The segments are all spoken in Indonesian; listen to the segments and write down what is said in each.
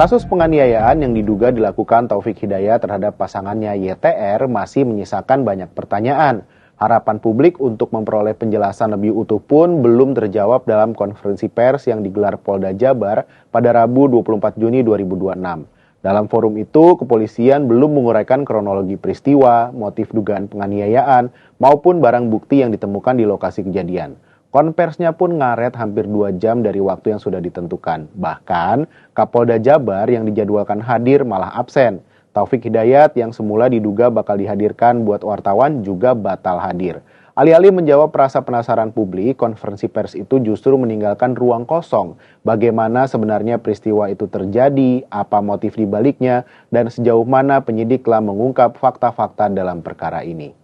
Kasus penganiayaan yang diduga dilakukan Taufik Hidayat terhadap pasangannya YTR masih menyisakan banyak pertanyaan. Harapan publik untuk memperoleh penjelasan lebih utuh pun belum terjawab dalam konferensi pers yang digelar Polda Jabar pada Rabu 24 Juni 2026. Dalam forum itu, kepolisian belum menguraikan kronologi peristiwa, motif dugaan penganiayaan, maupun barang bukti yang ditemukan di lokasi kejadian. Konversinya pun ngaret hampir 2 jam dari waktu yang sudah ditentukan. Bahkan, Kapolda Jabar yang dijadwalkan hadir malah absen. Taufik Hidayat yang semula diduga bakal dihadirkan buat wartawan juga batal hadir. Alih-alih menjawab rasa penasaran publik, konferensi pers itu justru meninggalkan ruang kosong. Bagaimana sebenarnya peristiwa itu terjadi, apa motif dibaliknya, dan sejauh mana penyidik telah mengungkap fakta-fakta dalam perkara ini.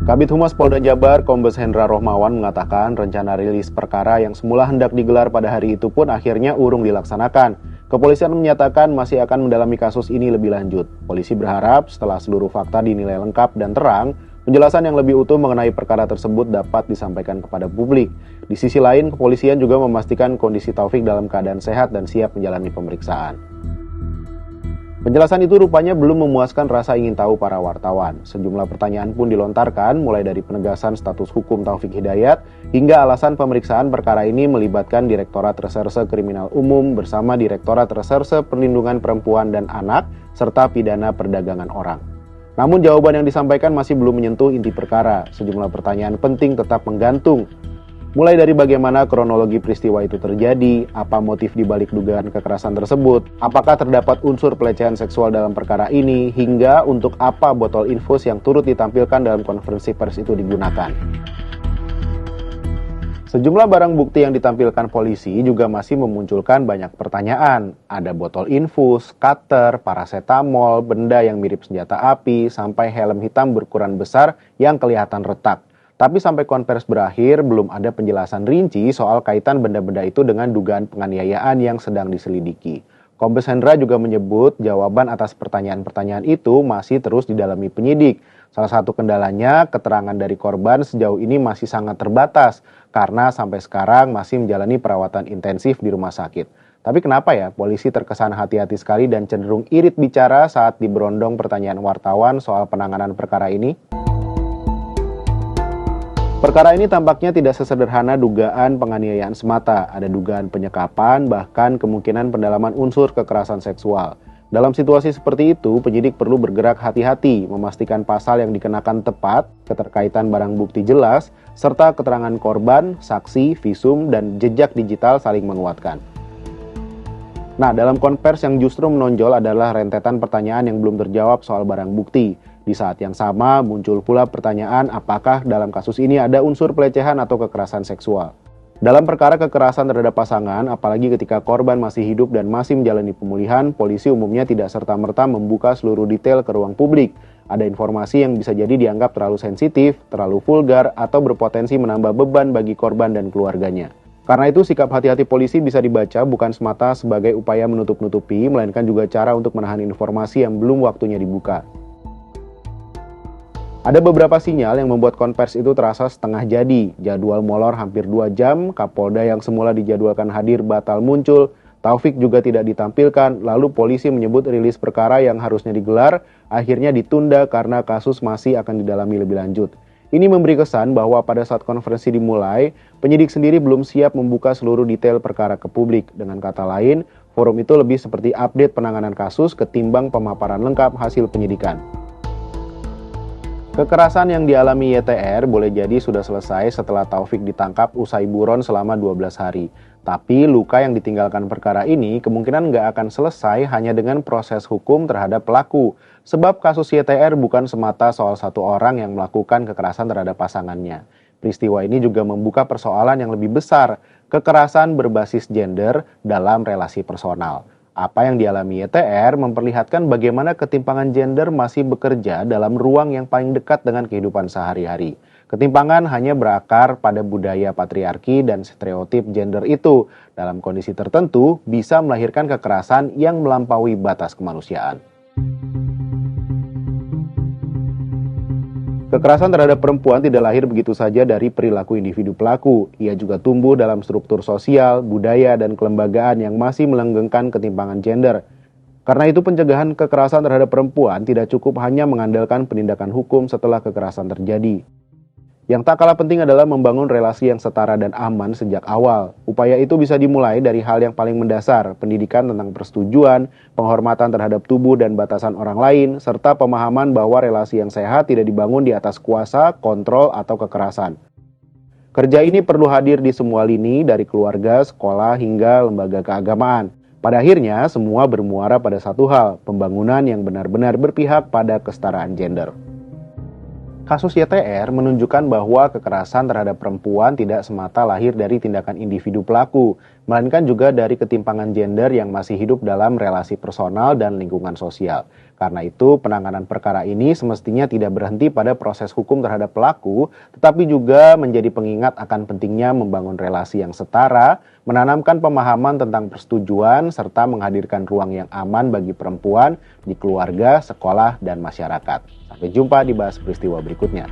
Kabid Humas Polda Jabar, Kombes Hendra Rohmawan mengatakan rencana rilis perkara yang semula hendak digelar pada hari itu pun akhirnya urung dilaksanakan. Kepolisian menyatakan masih akan mendalami kasus ini lebih lanjut. Polisi berharap setelah seluruh fakta dinilai lengkap dan terang, penjelasan yang lebih utuh mengenai perkara tersebut dapat disampaikan kepada publik. Di sisi lain, kepolisian juga memastikan kondisi Taufik dalam keadaan sehat dan siap menjalani pemeriksaan. Penjelasan itu rupanya belum memuaskan rasa ingin tahu para wartawan. Sejumlah pertanyaan pun dilontarkan, mulai dari penegasan status hukum Taufik Hidayat, hingga alasan pemeriksaan perkara ini melibatkan Direktorat Reserse Kriminal Umum bersama Direktorat Reserse Perlindungan Perempuan dan Anak, serta pidana perdagangan orang. Namun jawaban yang disampaikan masih belum menyentuh inti perkara. Sejumlah pertanyaan penting tetap menggantung. Mulai dari bagaimana kronologi peristiwa itu terjadi, apa motif dibalik dugaan kekerasan tersebut, apakah terdapat unsur pelecehan seksual dalam perkara ini, hingga untuk apa botol infus yang turut ditampilkan dalam konferensi pers itu digunakan. Sejumlah barang bukti yang ditampilkan polisi juga masih memunculkan banyak pertanyaan. Ada botol infus, cutter, paracetamol, benda yang mirip senjata api, sampai helm hitam berukuran besar yang kelihatan retak. Tapi sampai konvers berakhir, belum ada penjelasan rinci soal kaitan benda-benda itu dengan dugaan penganiayaan yang sedang diselidiki. Kombes Hendra juga menyebut jawaban atas pertanyaan-pertanyaan itu masih terus didalami penyidik. Salah satu kendalanya, keterangan dari korban sejauh ini masih sangat terbatas, karena sampai sekarang masih menjalani perawatan intensif di rumah sakit. Tapi kenapa ya polisi terkesan hati-hati sekali dan cenderung irit bicara saat diberondong pertanyaan wartawan soal penanganan perkara ini? Perkara ini tampaknya tidak sesederhana dugaan penganiayaan semata. Ada dugaan penyekapan, bahkan kemungkinan pendalaman unsur kekerasan seksual. Dalam situasi seperti itu, penyidik perlu bergerak hati-hati, memastikan pasal yang dikenakan tepat, keterkaitan barang bukti jelas, serta keterangan korban, saksi, visum, dan jejak digital saling menguatkan. Nah, dalam konvers yang justru menonjol adalah rentetan pertanyaan yang belum terjawab soal barang bukti. Di saat yang sama muncul pula pertanyaan apakah dalam kasus ini ada unsur pelecehan atau kekerasan seksual. Dalam perkara kekerasan terhadap pasangan, apalagi ketika korban masih hidup dan masih menjalani pemulihan, polisi umumnya tidak serta-merta membuka seluruh detail ke ruang publik. Ada informasi yang bisa jadi dianggap terlalu sensitif, terlalu vulgar, atau berpotensi menambah beban bagi korban dan keluarganya. Karena itu sikap hati-hati polisi bisa dibaca bukan semata sebagai upaya menutup-nutupi, melainkan juga cara untuk menahan informasi yang belum waktunya dibuka. Ada beberapa sinyal yang membuat konvers itu terasa setengah jadi. Jadwal molor hampir 2 jam, Kapolda yang semula dijadwalkan hadir batal muncul, Taufik juga tidak ditampilkan, lalu polisi menyebut rilis perkara yang harusnya digelar, akhirnya ditunda karena kasus masih akan didalami lebih lanjut. Ini memberi kesan bahwa pada saat konferensi dimulai, penyidik sendiri belum siap membuka seluruh detail perkara ke publik. Dengan kata lain, forum itu lebih seperti update penanganan kasus ketimbang pemaparan lengkap hasil penyidikan. Kekerasan yang dialami YTR boleh jadi sudah selesai setelah Taufik ditangkap usai buron selama 12 hari. Tapi luka yang ditinggalkan perkara ini kemungkinan nggak akan selesai hanya dengan proses hukum terhadap pelaku. Sebab kasus YTR bukan semata soal satu orang yang melakukan kekerasan terhadap pasangannya. Peristiwa ini juga membuka persoalan yang lebih besar, kekerasan berbasis gender dalam relasi personal. Apa yang dialami YTR memperlihatkan bagaimana ketimpangan gender masih bekerja dalam ruang yang paling dekat dengan kehidupan sehari-hari. Ketimpangan hanya berakar pada budaya patriarki dan stereotip gender itu. Dalam kondisi tertentu bisa melahirkan kekerasan yang melampaui batas kemanusiaan. Kekerasan terhadap perempuan tidak lahir begitu saja dari perilaku individu pelaku. Ia juga tumbuh dalam struktur sosial, budaya, dan kelembagaan yang masih melanggengkan ketimpangan gender. Karena itu pencegahan kekerasan terhadap perempuan tidak cukup hanya mengandalkan penindakan hukum setelah kekerasan terjadi. Yang tak kalah penting adalah membangun relasi yang setara dan aman sejak awal. Upaya itu bisa dimulai dari hal yang paling mendasar, pendidikan tentang persetujuan, penghormatan terhadap tubuh dan batasan orang lain, serta pemahaman bahwa relasi yang sehat tidak dibangun di atas kuasa, kontrol, atau kekerasan. Kerja ini perlu hadir di semua lini, dari keluarga, sekolah, hingga lembaga keagamaan. Pada akhirnya, semua bermuara pada satu hal, pembangunan yang benar-benar berpihak pada kesetaraan gender. Kasus YTR menunjukkan bahwa kekerasan terhadap perempuan tidak semata lahir dari tindakan individu pelaku, melainkan juga dari ketimpangan gender yang masih hidup dalam relasi personal dan lingkungan sosial. Karena itu, penanganan perkara ini semestinya tidak berhenti pada proses hukum terhadap pelaku, tetapi juga menjadi pengingat akan pentingnya membangun relasi yang setara, menanamkan pemahaman tentang persetujuan, serta menghadirkan ruang yang aman bagi perempuan di keluarga, sekolah, dan masyarakat. Sampai jumpa di Bahas Peristiwa berikutnya.